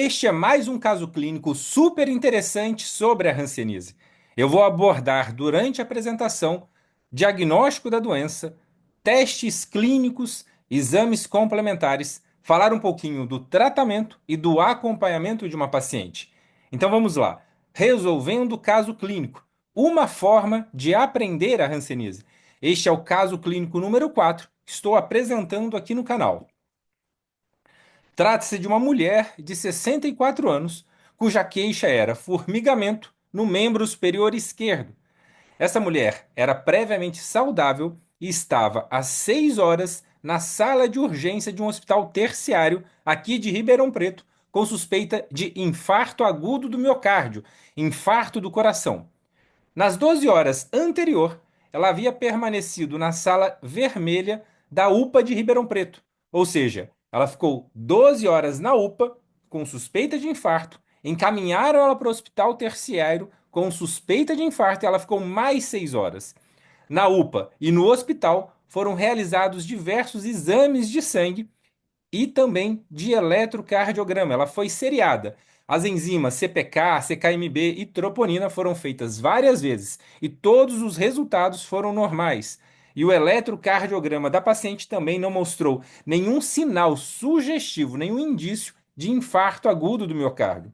Este é mais um caso clínico super interessante sobre a hanseníase. Eu vou abordar durante a apresentação diagnóstico da doença, testes clínicos, exames complementares, falar um pouquinho do tratamento e do acompanhamento de uma paciente. Então vamos lá. Resolvendo o caso clínico, uma forma de aprender a hanseníase. Este é o caso clínico número 4 que estou apresentando aqui no canal. Trata-se de uma mulher de 64 anos, cuja queixa era formigamento no membro superior esquerdo. Essa mulher era previamente saudável e estava há 6 horas na sala de urgência de um hospital terciário aqui de Ribeirão Preto, com suspeita de infarto agudo do miocárdio, infarto do coração. Nas 12 horas anterior, ela havia permanecido na sala vermelha da UPA de Ribeirão Preto. Ou seja, ela ficou 12 horas na UPA com suspeita de infarto, encaminharam ela para o hospital terciário com suspeita de infarto e ela ficou mais 6 horas. Na UPA e no hospital foram realizados diversos exames de sangue e também de eletrocardiograma. Ela foi seriada. As enzimas CPK, CKMB e troponina foram feitas várias vezes e todos os resultados foram normais. E o eletrocardiograma da paciente também não mostrou nenhum sinal sugestivo, nenhum indício de infarto agudo do miocárdio.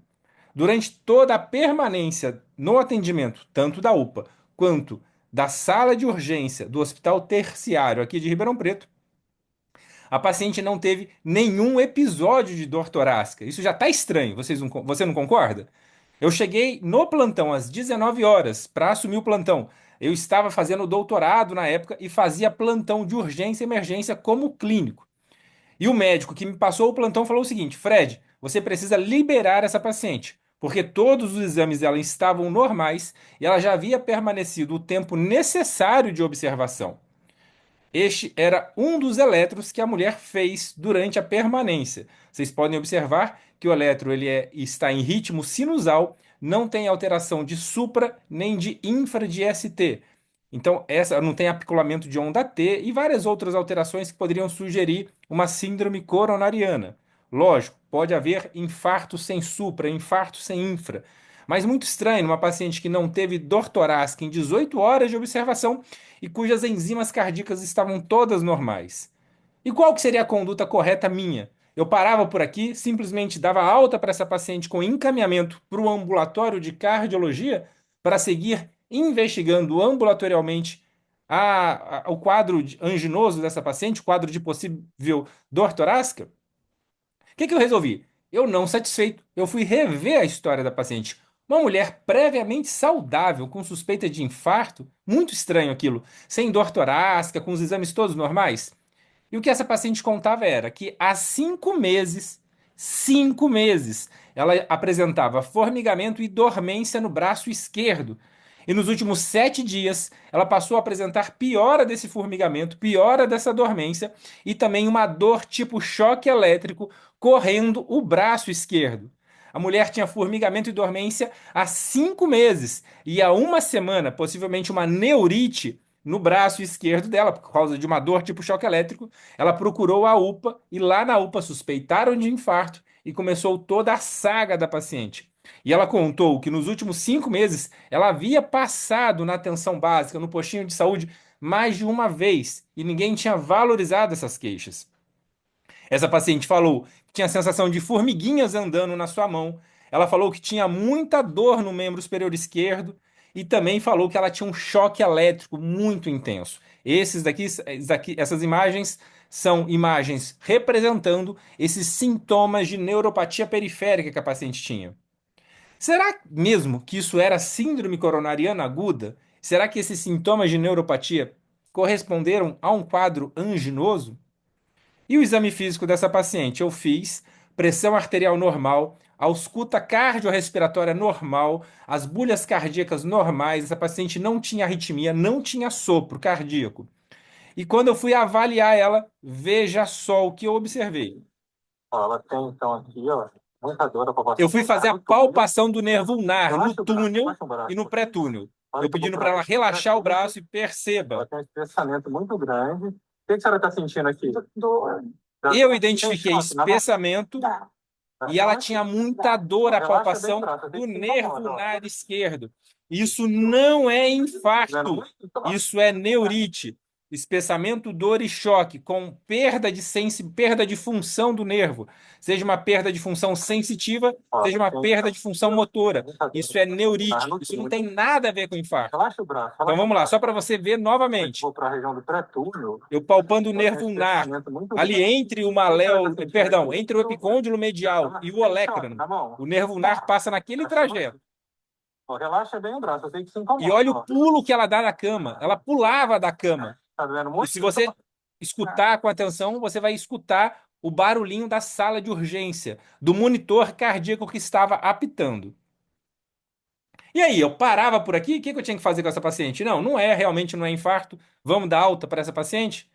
Durante toda a permanência no atendimento, tanto da UPA quanto da sala de urgência do Hospital Terciário aqui de Ribeirão Preto, a paciente não teve nenhum episódio de dor torácica. Isso já está estranho, você não concorda? Eu cheguei no plantão às 19 horas para assumir o plantão. Eu estava fazendo doutorado na época e fazia plantão de urgência e emergência como clínico. E o médico que me passou o plantão falou o seguinte: Fred, você precisa liberar essa paciente, porque todos os exames dela estavam normais e ela já havia permanecido o tempo necessário de observação. Este era um dos eletros que a mulher fez durante a permanência. Vocês podem observar que o eletro está em ritmo sinusal, não tem alteração de supra nem de infra de ST. Então, essa não tem apiculamento de onda T e várias outras alterações que poderiam sugerir uma síndrome coronariana. Lógico, pode haver infarto sem supra, infarto sem infra. Mas muito estranho, uma paciente que não teve dor torácica em 18 horas de observação e cujas enzimas cardíacas estavam todas normais. E qual que seria a conduta correta minha? Eu parava por aqui, simplesmente dava alta para essa paciente com encaminhamento para o ambulatório de cardiologia para seguir investigando ambulatorialmente o quadro anginoso dessa paciente, o quadro de possível dor torácica? O que que eu resolvi? Eu, não satisfeito, eu fui rever a história da paciente. Uma mulher previamente saudável, com suspeita de infarto, muito estranho aquilo, sem dor torácica, com os exames todos normais. E o que essa paciente contava era que há 5 meses, 5 meses, ela apresentava formigamento e dormência no braço esquerdo. E nos últimos 7 dias, ela passou a apresentar piora desse formigamento, piora dessa dormência e também uma dor tipo choque elétrico correndo o braço esquerdo. A mulher tinha formigamento e dormência há 5 meses e há uma semana, possivelmente uma neurite no braço esquerdo dela, por causa de uma dor tipo choque elétrico. Ela procurou a UPA e lá na UPA suspeitaram de infarto e começou toda a saga da paciente. E ela contou que nos últimos 5 meses ela havia passado na atenção básica, no postinho de saúde, mais de uma vez e ninguém tinha valorizado essas queixas. Essa paciente falou que tinha a sensação de formiguinhas andando na sua mão. Ela falou que tinha muita dor no membro superior esquerdo e também falou que ela tinha um choque elétrico muito intenso. Essas imagens são imagens representando esses sintomas de neuropatia periférica que a paciente tinha. Será mesmo que isso era síndrome coronariana aguda? Será que esses sintomas de neuropatia corresponderam a um quadro anginoso? E o exame físico dessa paciente? Eu fiz pressão arterial normal, ausculta cardiorrespiratória normal, as bulhas cardíacas normais, essa paciente não tinha arritmia, não tinha sopro cardíaco. E quando eu fui avaliar ela, veja só o que eu observei. Ó, ela tem então aqui, ó, muita dor da Eu população fui fazer pulmonar a no túnel. palpação do nervo ulnar no Relaxa o braço, túnel relaxa o braço e um no pouquinho. pré-túnel. Olha Eu que eu vou pedindo para curar ela aqui. relaxar o Muito. braço e Ela perceba. tem um estressamento muito grande. O que que a senhora está sentindo aqui? Dor. Eu Tem identifiquei choque na mão? espessamento, Dá. E ela Relaxa, tinha muita dor à relaxa bem o palpação braço. Eu sei do que se incomoda, nervo ó. ulnar esquerdo. Isso não é Doendo infarto, muito? Então, isso é neurite, espessamento, dor e choque, com perda de função do nervo, seja uma perda de função sensitiva, ó, seja uma tem perda de função motora. muita dor. Isso é Tá neurite, no isso não túnel. tem nada a ver com infarto. Relaxa o braço, Então relaxa o vamos lá, braço. só para você ver Depois que novamente. for para a região do pré-túnel, Eu palpando o eu tenho nervo um ulnar, espessamento muito ali grande. entre o Como você vai estar maléolo, sentindo perdão, aqui? entre o epicôndilo medial e o Tem choque olecrano. na mão? O nervo ulnar passa naquele Acima trajeto. aqui. Ó, relaxa bem o braço. Eu sei que se E incomoda, olha o ó. pulo que ela dá da cama. Ela pulava da cama. Tá doendo E muito? se Então, você escutar com atenção, você vai escutar o barulhinho da sala de urgência, do monitor cardíaco que estava apitando. E aí, eu parava por aqui? O que que eu tinha que fazer com essa paciente? Não, não é, realmente não é infarto. Vamos dar alta para essa paciente?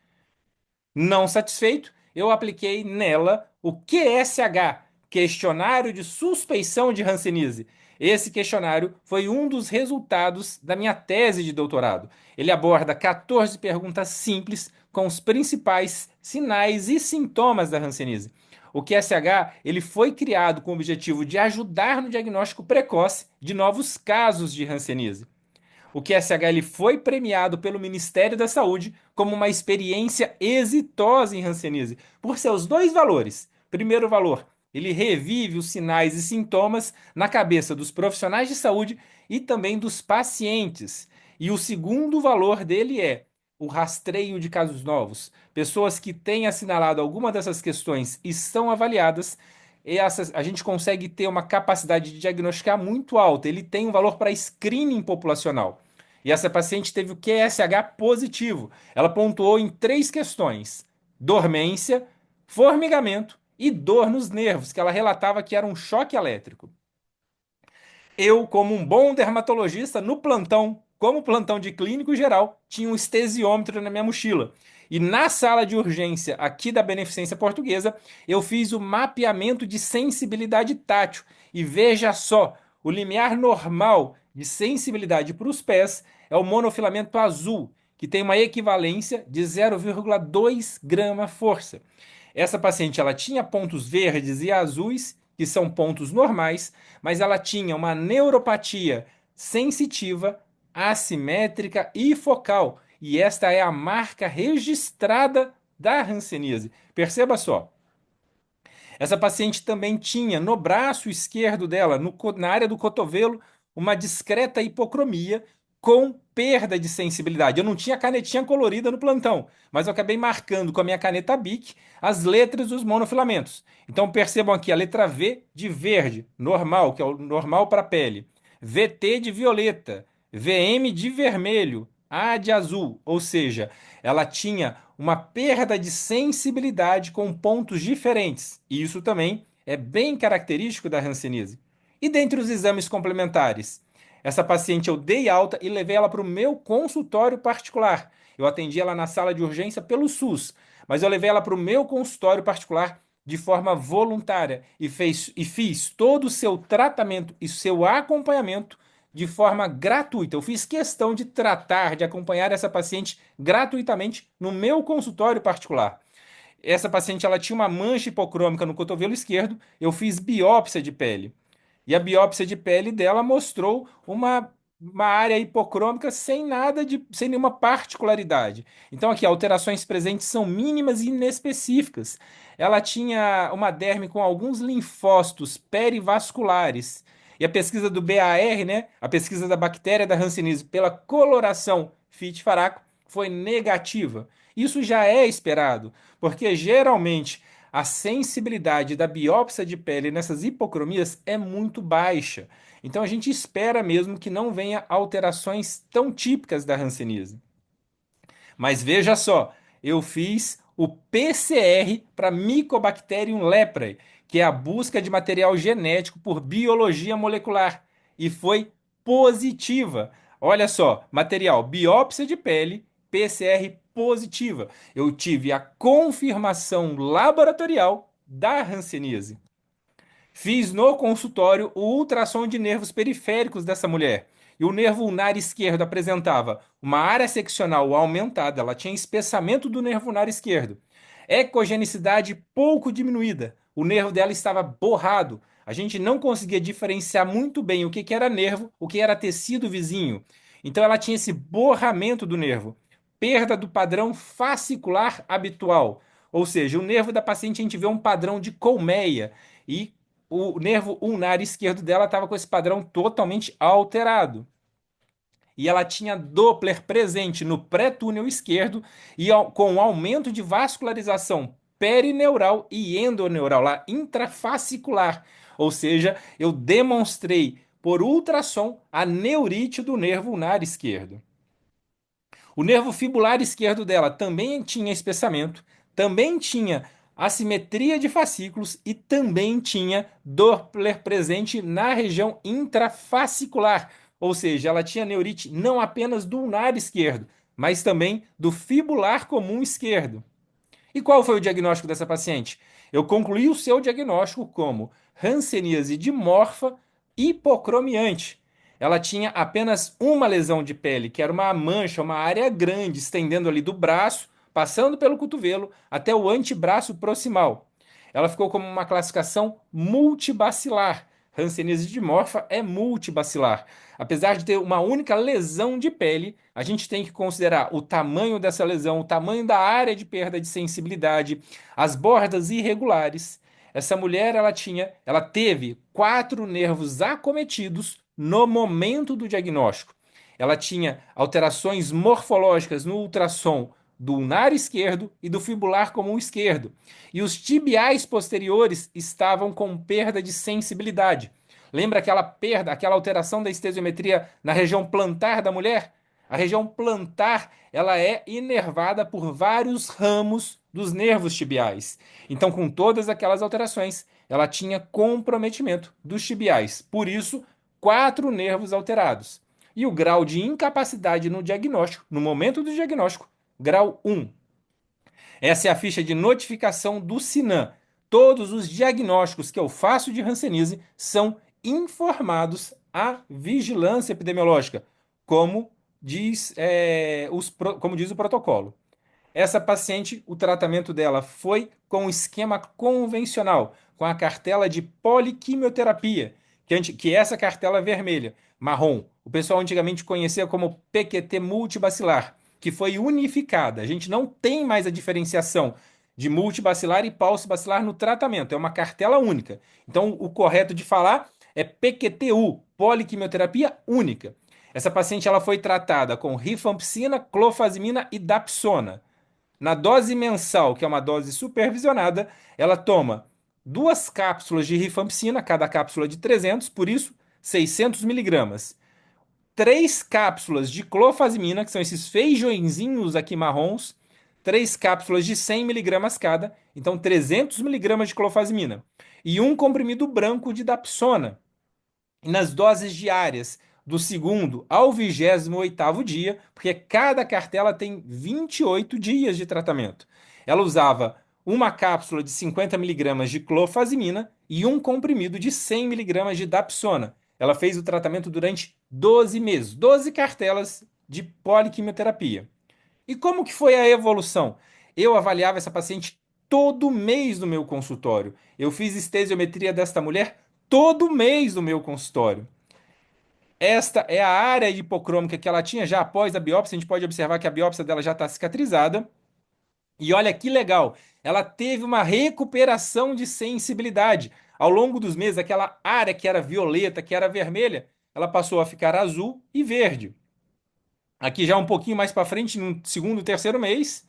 Não satisfeito, eu apliquei nela o QSH, Questionário de Suspeição de Hanseníase. Esse questionário foi um dos resultados da minha tese de doutorado. Ele aborda 14 perguntas simples com os principais sinais e sintomas da hanseníase. O QSH ele foi criado com o objetivo de ajudar no diagnóstico precoce de novos casos de hanseníase. O QSH ele foi premiado pelo Ministério da Saúde como uma experiência exitosa em hanseníase, por seus dois valores. Primeiro valor, ele revive os sinais e sintomas na cabeça dos profissionais de saúde e também dos pacientes. E o segundo valor dele é o rastreio de casos novos. Pessoas que têm assinalado alguma dessas questões e são avaliadas, a gente consegue ter uma capacidade de diagnosticar muito alta. Ele tem um valor para screening populacional. E essa paciente teve o QSH positivo. Ela pontuou em três questões: dormência, formigamento e dor nos nervos, que ela relatava que era um choque elétrico. Eu, como um bom dermatologista, no plantão, como plantão de clínico geral, tinha um estesiômetro na minha mochila. E na sala de urgência aqui da Beneficência Portuguesa, eu fiz o mapeamento de sensibilidade tátil. E veja só, o limiar normal de sensibilidade para os pés é o monofilamento azul, que tem uma equivalência de 0,2 grama força. Essa paciente ela tinha pontos verdes e azuis, que são pontos normais, mas ela tinha uma neuropatia sensitiva, assimétrica e focal. E esta é a marca registrada da hanseníase. Perceba só. Essa paciente também tinha no braço esquerdo dela, na área do cotovelo, uma discreta hipocromia com perda de sensibilidade. Eu não tinha canetinha colorida no plantão, mas eu acabei marcando com a minha caneta Bic as letras dos monofilamentos. Então percebam aqui a letra V de verde, normal, que é o normal para a pele. VT de violeta, VM de vermelho, A de azul, ou seja, ela tinha uma perda de sensibilidade com pontos diferentes. E isso também é bem característico da hanseníase. E dentre os exames complementares, essa paciente eu dei alta e levei ela para o meu consultório particular. Eu atendi ela na sala de urgência pelo SUS, mas eu levei ela para o meu consultório particular de forma voluntária e fiz todo o seu tratamento e seu acompanhamento de forma gratuita. Eu fiz questão de tratar, de acompanhar essa paciente gratuitamente no meu consultório particular. Essa paciente ela tinha uma mancha hipocrômica no cotovelo esquerdo. Eu fiz biópsia de pele. E a biópsia de pele dela mostrou uma área hipocrômica sem nada de, sem nenhuma particularidade. Então aqui, alterações presentes são mínimas e inespecíficas. Ela tinha uma derme com alguns linfócitos perivasculares. E a pesquisa do BAR, né, a pesquisa da bactéria da Hanseníase pela coloração Fit-Faraco foi negativa. Isso já é esperado, porque geralmente a sensibilidade da biópsia de pele nessas hipocromias é muito baixa. Então a gente espera mesmo que não venha alterações tão típicas da hanseníase. Mas veja só, eu fiz o PCR para Mycobacterium leprae, que é a busca de material genético por biologia molecular, e foi positiva. Olha só, material biópsia de pele, PCR positiva. Eu tive a confirmação laboratorial da hanseníase. Fiz no consultório o ultrassom de nervos periféricos dessa mulher. E o nervo ulnar esquerdo apresentava uma área seccional aumentada, ela tinha espessamento do nervo ulnar esquerdo. Ecogenicidade pouco diminuída, o nervo dela estava borrado. A gente não conseguia diferenciar muito bem o que que era nervo, o que era tecido vizinho. Então ela tinha esse borramento do nervo, perda do padrão fascicular habitual. Ou seja, o nervo da paciente a gente vê um padrão de colmeia e o nervo ulnar esquerdo dela estava com esse padrão totalmente alterado. E ela tinha Doppler presente no pré-túnel esquerdo e com um aumento de vascularização perineural e endoneural, lá intrafascicular. Ou seja, eu demonstrei por ultrassom a neurite do nervo ulnar esquerdo. O nervo fibular esquerdo dela também tinha espessamento, também tinha assimetria de fascículos e também tinha Doppler presente na região intrafascicular, ou seja, ela tinha neurite não apenas do ulnar esquerdo, mas também do fibular comum esquerdo. E qual foi o diagnóstico dessa paciente? Eu concluí o seu diagnóstico como hanseníase dimorfa hipocromiante. Ela tinha apenas uma lesão de pele, que era uma mancha, uma área grande, estendendo ali do braço, passando pelo cotovelo até o antebraço proximal. Ela ficou como uma classificação multibacilar. Hanseníase dimorfa é multibacilar. Apesar de ter uma única lesão de pele, a gente tem que considerar o tamanho dessa lesão, o tamanho da área de perda de sensibilidade, as bordas irregulares. Essa mulher, ela teve 4 nervos acometidos no momento do diagnóstico. Ela tinha alterações morfológicas no ultrassom do ulnar esquerdo e do fibular comum esquerdo. E os tibiais posteriores estavam com perda de sensibilidade. Lembra aquela perda, aquela alteração da estesiometria na região plantar da mulher? A região plantar, ela é inervada por vários ramos dos nervos tibiais. Então, com todas aquelas alterações, ela tinha comprometimento dos tibiais. Por isso, 4 nervos alterados. E o grau de incapacidade no diagnóstico, no momento do diagnóstico, grau 1. Essa é a ficha de notificação do Sinan. Todos os diagnósticos que eu faço de hanseníase são informados à vigilância epidemiológica, como como diz o protocolo. Essa paciente, o tratamento dela foi com o esquema convencional, com a cartela de poliquimioterapia, que é essa cartela vermelha, marrom. O pessoal antigamente conhecia como PQT multibacilar, que foi unificada. A gente não tem mais a diferenciação de multibacilar e paucibacilar no tratamento, é uma cartela única. Então, o correto de falar é PQTU, poliquimioterapia única. Essa paciente ela foi tratada com rifampicina, clofazimina e dapsona. Na dose mensal, que é uma dose supervisionada, ela toma 2 cápsulas de rifampicina, cada cápsula de 300, por isso 600 miligramas. 3 cápsulas de clofazimina, que são esses feijõezinhos aqui marrons, 3 cápsulas de 100 miligramas cada, então 300 miligramas de clofazimina. E um comprimido branco de dapsona, nas doses diárias, do segundo ao 28º dia, porque cada cartela tem 28 dias de tratamento. Ela usava uma cápsula de 50 miligramas de clofazimina e um comprimido de 100 miligramas de dapsona. Ela fez o tratamento durante 12 meses, 12 cartelas de poliquimioterapia. E como que foi a evolução? Eu avaliava essa paciente todo mês no meu consultório. Eu fiz estesiometria desta mulher todo mês no meu consultório. Esta é a área hipocrômica que ela tinha já após a biópsia. A gente pode observar que a biópsia dela já está cicatrizada. E olha que legal, ela teve uma recuperação de sensibilidade. Ao longo dos meses, aquela área que era violeta, que era vermelha, ela passou a ficar azul e verde. Aqui já um pouquinho mais para frente, no segundo, terceiro mês,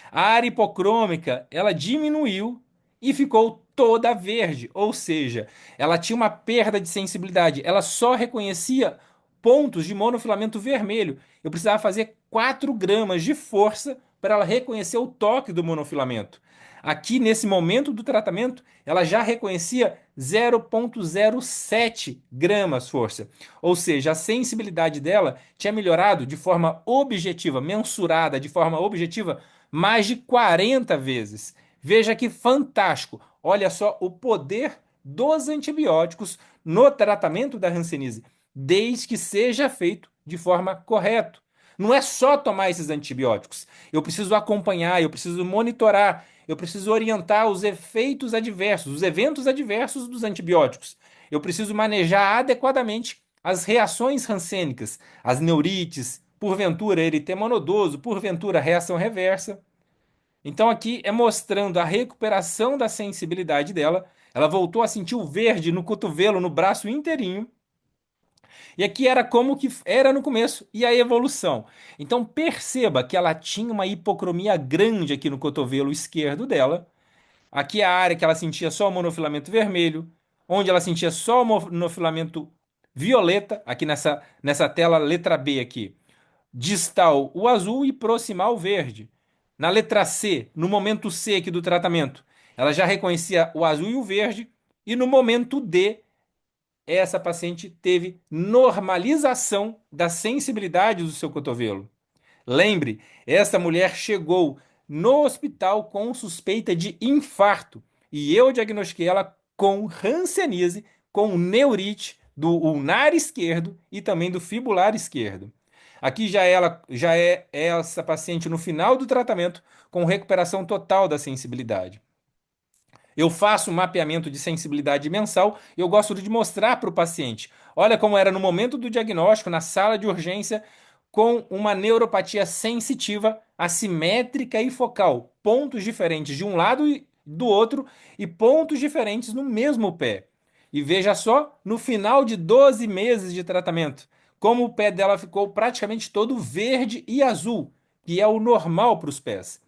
a área hipocrômica, ela diminuiu e ficou toda verde, ou seja, ela tinha uma perda de sensibilidade, ela só reconhecia pontos de monofilamento vermelho. Eu precisava fazer 4 gramas de força para ela reconhecer o toque do monofilamento. Aqui, nesse momento do tratamento, ela já reconhecia 0,07 gramas força. Ou seja, a sensibilidade dela tinha melhorado de forma objetiva, mensurada de forma objetiva, mais de 40 vezes. Veja que fantástico! Olha só o poder dos antibióticos no tratamento da hanseníase, desde que seja feito de forma correta. Não é só tomar esses antibióticos. Eu preciso acompanhar, eu preciso monitorar, eu preciso orientar os efeitos adversos, os eventos adversos dos antibióticos. Eu preciso manejar adequadamente as reações rancênicas, as neurites, porventura eritema nodoso, porventura reação reversa. Então aqui é mostrando a recuperação da sensibilidade dela. Ela voltou a sentir o verde no cotovelo, no braço inteirinho. E aqui era como que era no começo e a evolução. Então perceba que ela tinha uma hipocromia grande aqui no cotovelo esquerdo dela. Aqui é a área que ela sentia só o monofilamento vermelho, onde ela sentia só o monofilamento violeta, aqui nessa tela letra B aqui. Distal o azul e proximal o verde. Na letra C, no momento C aqui do tratamento, ela já reconhecia o azul e o verde, e no momento D, essa paciente teve normalização da sensibilidade do seu cotovelo. Lembre, essa mulher chegou no hospital com suspeita de infarto e eu diagnostiquei ela com hanseníase, com neurite do ulnar esquerdo e também do fibular esquerdo. Aqui já é essa paciente no final do tratamento com recuperação total da sensibilidade. Eu faço um mapeamento de sensibilidade mensal e eu gosto de mostrar para o paciente. Olha como era no momento do diagnóstico, na sala de urgência, com uma neuropatia sensitiva, assimétrica e focal. Pontos diferentes de um lado e do outro e pontos diferentes no mesmo pé. E veja só, no final de 12 meses de tratamento, como o pé dela ficou praticamente todo verde e azul, que é o normal para os pés.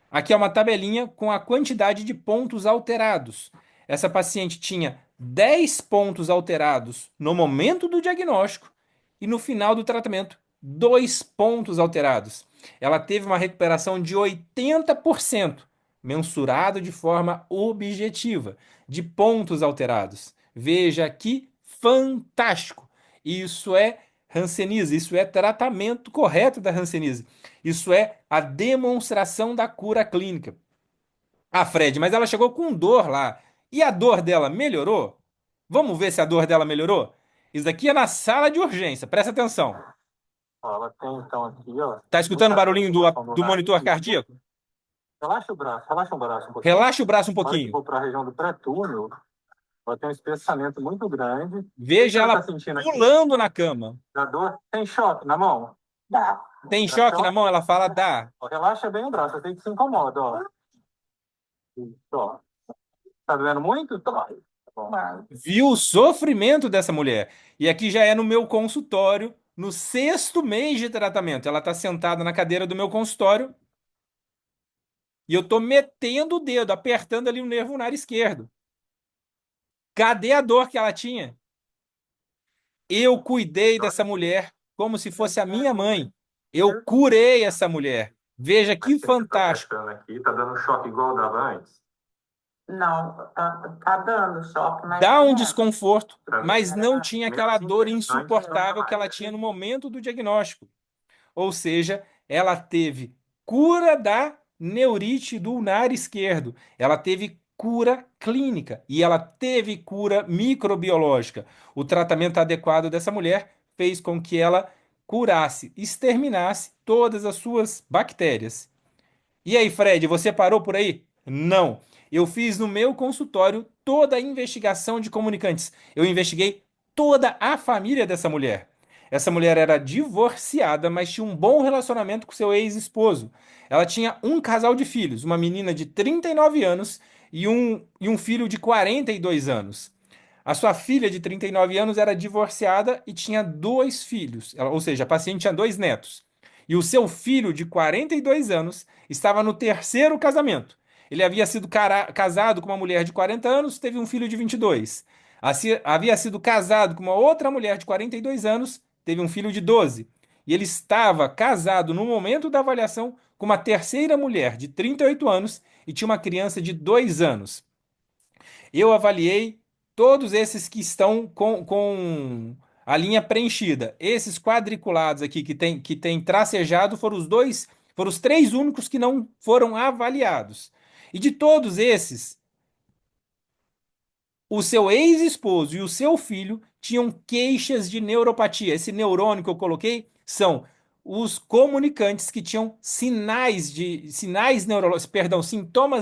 Aqui é uma tabelinha com a quantidade de pontos alterados. Essa paciente tinha 10 pontos alterados no momento do diagnóstico e no final do tratamento, 2 pontos alterados. Ela teve uma recuperação de 80%, mensurado de forma objetiva, de pontos alterados. Veja que fantástico! Isso é hanseníase, isso é tratamento correto da hanseníase. Isso é a demonstração da cura clínica. Ah, Fred, mas ela chegou com dor lá. E a dor dela melhorou? Vamos ver se a dor dela melhorou? Isso aqui é na sala de urgência, presta atenção. Ó, ela tem então aqui, ó, Tá escutando o muita barulhinho aproximação do do nariz. monitor cardíaco? Relaxa o braço um pouquinho. Relaxa o braço um Na hora que pouquinho. for para a região do pré-túnel, ela tem um espessamento muito grande. O que Veja ela está ela sentindo aqui? pulando na cama. Da dor? Tem choque na mão? Dá. Tem Dá choque na choque? mão? Ela fala, dá. Ó, relaxa bem o braço, eu sei que se incomoda, ó. Isso, ó. Tá doendo muito? Dói. Tá bom. Viu o sofrimento dessa mulher. E aqui já é no meu consultório, no sexto mês de tratamento. Ela está sentada na cadeira do meu consultório e eu tô metendo o dedo, apertando ali o nervo ulnar esquerdo. Cadê a dor que ela tinha? Eu cuidei dessa mulher como se fosse a minha mãe. Eu curei essa mulher. Veja que fantástico. Aqui, tá dando um choque igual dava antes? Não, tá dando choque, mas Dá um não. desconforto, mas não tinha Mesmo aquela assim, dor antes, insuportável que ela tinha no momento do diagnóstico. Ou seja, ela teve cura da neurite do ulnar esquerdo, ela teve cura clínica e ela teve cura microbiológica. O tratamento adequado dessa mulher fez com que ela curasse, exterminasse todas as suas bactérias. E aí, Fred, você parou por aí? Não. Eu fiz no meu consultório toda a investigação de comunicantes. Eu investiguei toda a família dessa mulher. Essa mulher era divorciada, mas tinha um bom relacionamento com seu ex-esposo. Ela tinha um casal de filhos, uma menina de 39 anos e um filho de 42 anos. A sua filha de 39 anos era divorciada e tinha dois filhos, ou seja, a paciente tinha dois netos. E o seu filho de 42 anos estava no terceiro casamento. Ele havia sido casado com uma mulher de 40 anos, teve um filho de 22. Havia sido casado com uma outra mulher de 42 anos, teve um filho de 12. E ele estava casado no momento da avaliação com uma terceira mulher de 38 anos e tinha uma criança de 2 anos. Eu avaliei todos esses que estão com a linha preenchida. Esses quadriculados aqui que tem tracejado foram os três únicos que não foram avaliados. E de todos esses, o seu ex-esposo e o seu filho tinham queixas de neuropatia. Esse neurônio que eu coloquei são os comunicantes que tinham sintomas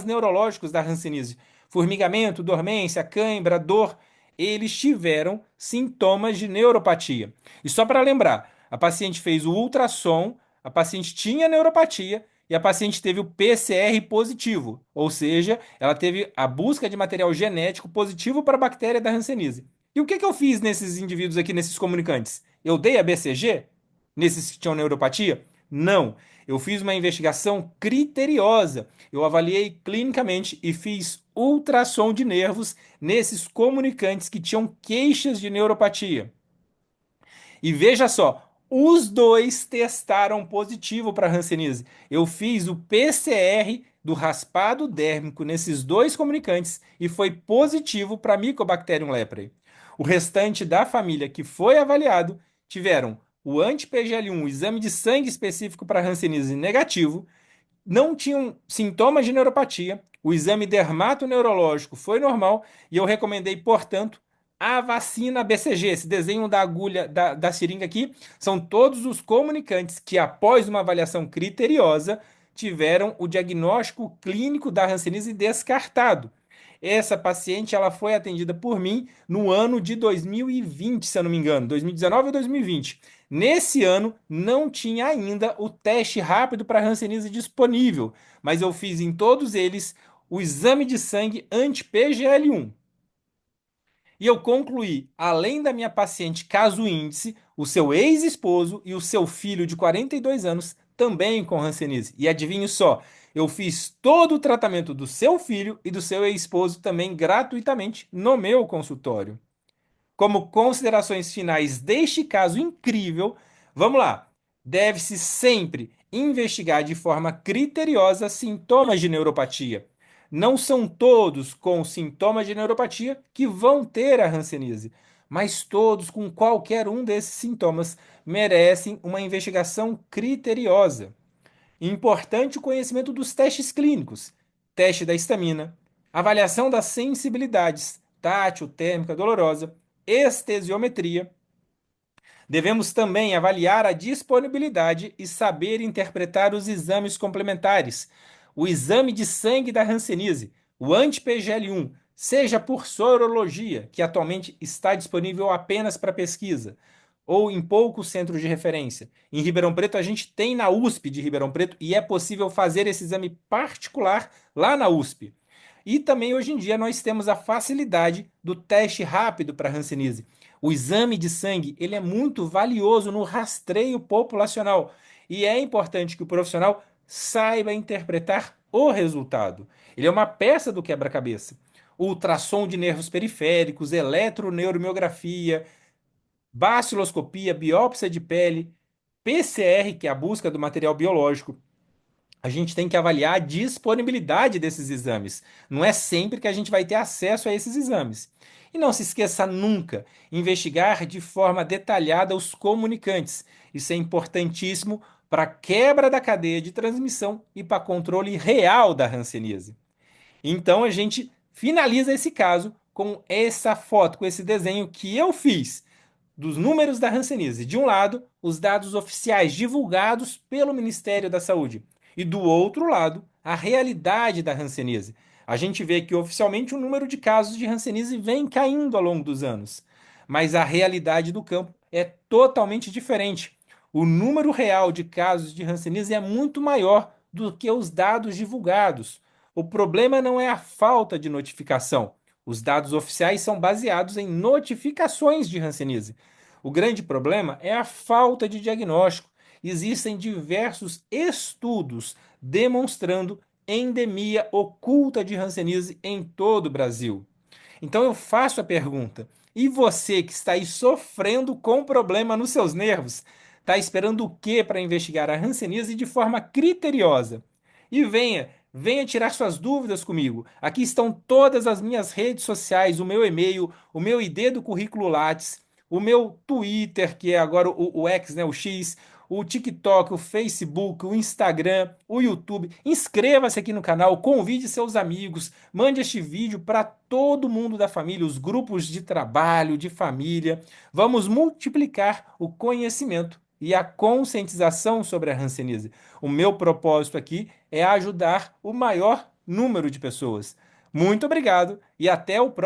neurológicos da hanseníase. Formigamento, dormência, cãibra, dor, eles tiveram sintomas de neuropatia. E só para lembrar, a paciente fez o ultrassom, a paciente tinha neuropatia e a paciente teve o PCR positivo, ou seja, ela teve a busca de material genético positivo para a bactéria da hanseníase. E o que eu fiz nesses indivíduos aqui, nesses comunicantes? Eu dei a BCG? Nesses que tinham neuropatia? Não. Eu fiz uma investigação criteriosa. Eu avaliei clinicamente e fiz ultrassom de nervos nesses comunicantes que tinham queixas de neuropatia. E veja só, os dois testaram positivo para hanseníase. Eu fiz o PCR do raspado dérmico nesses dois comunicantes e foi positivo para Mycobacterium leprae. O restante da família que foi avaliado tiveram o anti-PGL1, o exame de sangue específico para hanseníase negativo, não tinham sintomas de neuropatia, o exame dermatoneurológico foi normal e eu recomendei, portanto, a vacina BCG. Esse desenho da agulha da seringa aqui são todos os comunicantes que, após uma avaliação criteriosa, tiveram o diagnóstico clínico da hanseníase descartado. Essa paciente ela foi atendida por mim no ano de 2020, se eu não me engano, 2019 ou 2020. Nesse ano não tinha ainda o teste rápido para hanseníase disponível, mas eu fiz em todos eles o exame de sangue anti-PGL1. E eu concluí, além da minha paciente caso índice, o seu ex-esposo e o seu filho de 42 anos também com hanseníase. E adivinhe só, eu fiz todo o tratamento do seu filho e do seu ex-esposo também gratuitamente no meu consultório. Como considerações finais deste caso incrível, vamos lá. Deve-se sempre investigar de forma criteriosa sintomas de neuropatia. Não são todos com sintomas de neuropatia que vão ter a hanseníase, mas todos com qualquer um desses sintomas merecem uma investigação criteriosa. Importante o conhecimento dos testes clínicos, teste da histamina, avaliação das sensibilidades, tátil, térmica, dolorosa, estesiometria. Devemos também avaliar a disponibilidade e saber interpretar os exames complementares. O exame de sangue da hanseníase, o anti-PGL1, seja por sorologia, que atualmente está disponível apenas para pesquisa, ou em poucos centros de referência. Em Ribeirão Preto, a gente tem na USP de Ribeirão Preto e é possível fazer esse exame particular lá na USP. E também hoje em dia nós temos a facilidade do teste rápido para hanseníase. O exame de sangue, ele é muito valioso no rastreio populacional e é importante que o profissional saiba interpretar o resultado. Ele é uma peça do quebra-cabeça. Ultrassom de nervos periféricos, eletroneuromiografia, baciloscopia, biópsia de pele, PCR, que é a busca do material biológico. A gente tem que avaliar a disponibilidade desses exames. Não é sempre que a gente vai ter acesso a esses exames. E não se esqueça nunca, investigar de forma detalhada os comunicantes. Isso é importantíssimo para a quebra da cadeia de transmissão e para controle real da hanseníase. Então a gente finaliza esse caso com essa foto, com esse desenho que eu fiz dos números da hanseníase. De um lado, os dados oficiais divulgados pelo Ministério da Saúde. E do outro lado, a realidade da hanseníase. A gente vê que oficialmente o número de casos de hanseníase vem caindo ao longo dos anos. Mas a realidade do campo é totalmente diferente. O número real de casos de hanseníase é muito maior do que os dados divulgados. O problema não é a falta de notificação. Os dados oficiais são baseados em notificações de hanseníase. O grande problema é a falta de diagnóstico. Existem diversos estudos demonstrando endemia oculta de hanseníase em todo o Brasil. Então eu faço a pergunta: e você que está aí sofrendo com problema nos seus nervos, está esperando o que para investigar a hanseníase de forma criteriosa? E venha tirar suas dúvidas comigo. Aqui estão todas as minhas redes sociais, o meu e-mail, o meu ID do currículo Lattes, o meu Twitter, que é agora o X, né, o X, o TikTok, o Facebook, o Instagram, o YouTube. Inscreva-se aqui no canal, convide seus amigos, mande este vídeo para todo mundo da família, os grupos de trabalho, de família. Vamos multiplicar o conhecimento e a conscientização sobre a hanseníase. O meu propósito aqui é ajudar o maior número de pessoas. Muito obrigado e até o próximo.